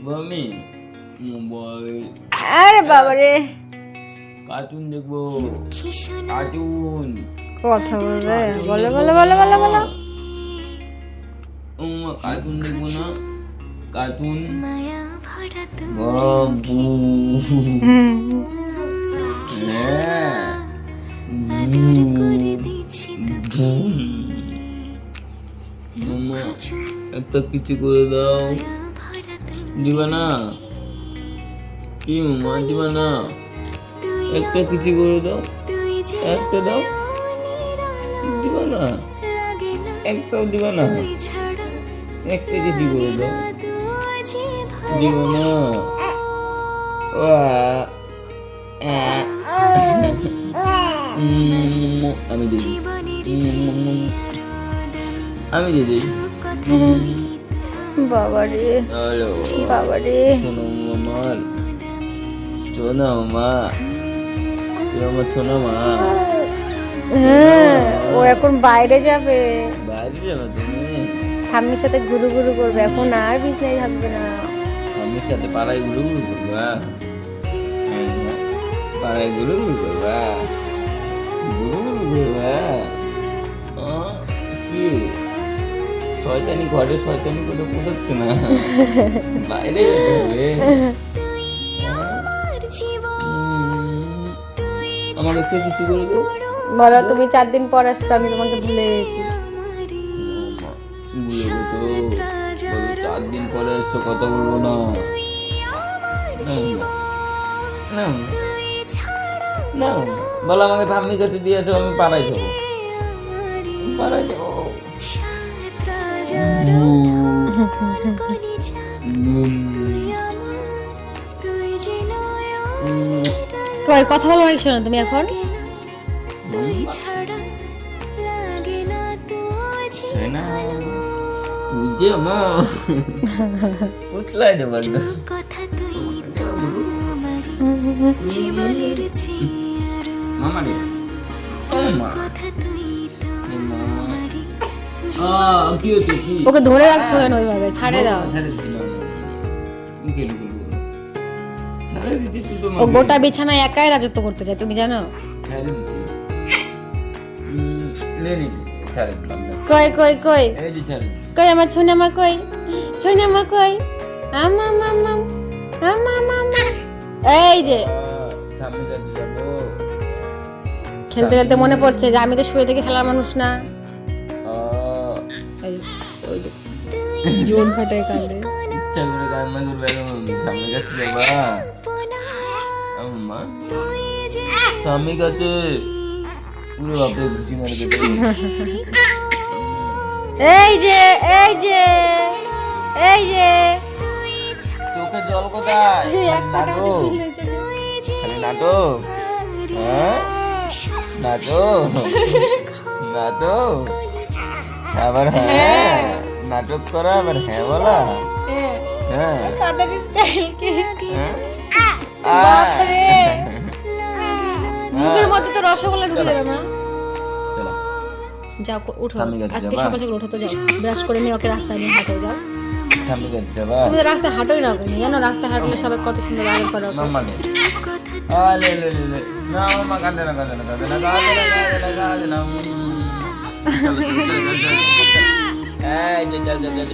আমি মোবাইল আরে বাবা রে, কার্টুন দেখবো। কার্টুন কথা বলবে, বলো বলো বলো বলো বলো। কার্টুন দেখবো না, কার্টুন বাবু। হ্যাঁ একটা কিছু করে দাও, দিবা না? কি মামা দিবা না? একটা কিছু করে দাও, একটা দাও, দিবা না? একটাও দিবা না? একটা কিছু করে দাও, দিবা না? আমি দিদি, আমি দিদি। বাবা রে হ্যালো বাবা রে, শোনো আমার, শোনো মা, তুই আমার শোনো মা। হ্যাঁ ও এখন বাইরে যাবে, বাইরে যাবে তুমি? ঠাম্মির সাথে ঘুরু ঘুরু করবে, এখন আর বিছনায় থাকবে না। আম্মির সাথে পাড়ায় ঘুরু ঘুরু করবা? পাড়ায় ঘুরু ঘুরু করবা? ঘুরু ঘুরু করবা? কি শয়তানি, ঘরে শয়তানি করে পোষাচ্ছে না, বাইরে যেতে হবে। আমাকে একটু কিছু করে দাও। বলো, তুমি 4 দিন পর আসছো, আমি তোমাকে ভুলে গেছি। ভুলে গেছো? বলো 4 দিন পরে এসছো, কথা বলবো না। না না, বলো আমাকে ঠাম্মির কাছে দিয়েছো, আমি পাড়ায় যাবো, পাড়ায় যাবো। কই কথা বলো নাকি, শোনো তুমি এখন। তুই যে আমার উতলাই দে বলতো। মামা রে, ও মা, কি হচ্ছে কি? ওকে ধরে রাখছো কেন ওইভাবে? ছাড়ে দাও। ছাড়ে দিচ্ছি না, ছাড়ে দিচ্ছি, তুই তো ও গোটা বিছানায় একাই রাজত্ব করতে চায়, তুমি জানো? ছাড়ে দিচ্ছি। নে নে ছাড়ে দিলাম না। কই কই কই এই যে ছাড়ে দিচ্ছি। কই আমার ছুনামা, কই ছুনামা, কই আমা মামা আমা মামা। এই যে ঠাম্মির কাছে যাবো। খেলতে খেলতে মনে পড়ছে যে আমি তো শুয়ে থেকে খেলার মানুষ না। এই ওই যে জীবন ফাটায় কাঁদে। ইচ্ছা করে কান্না করবে এখন, ঠাম্মির কাছে যাবা? মা ঠাম্মির কাছে পুরো বাপরে ঘুচি মারে দেবে। এই যে এই যে এই যে চোখে জল কোথায়? এক ফোঁটা নাটক, জল নেই চোখে। খালি নাটক, হ্যাঁ নাটক, নাটক, আবার হ্যাঁ নাটক করা, আবার হ্যাঁ বলা। হ্যাঁ কাদের স্টাইল কি হ্যাঁ? বাপরে, মুখের মধ্যে তো রসগোল্লা ঢুকে যাবে মা। চলো যাও উঠো, ঠাম্মির কাছে আজকে যাবা? সকাল সকাল উঠো তো, যাও ব্রাশ করে নিয়ে ওকে রাস্তায় নিয়ে হাঁটো, যাও। ঠাম্মির কাছে যাবা? তুমি তো রাস্তায় হাঁটোই না, তুমি জানো রাস্তায় হাঁটলে সবাই কত সুন্দর আগে করো। মাম্মা নে আলে লে লে লে না মাম্মা কাঁদে না, কাঁদে না, কাঁদে না, কাঁদে না, কাঁদে না, কাঁদে না। চলো চলো চলো চলো, এই যে চল চল চল।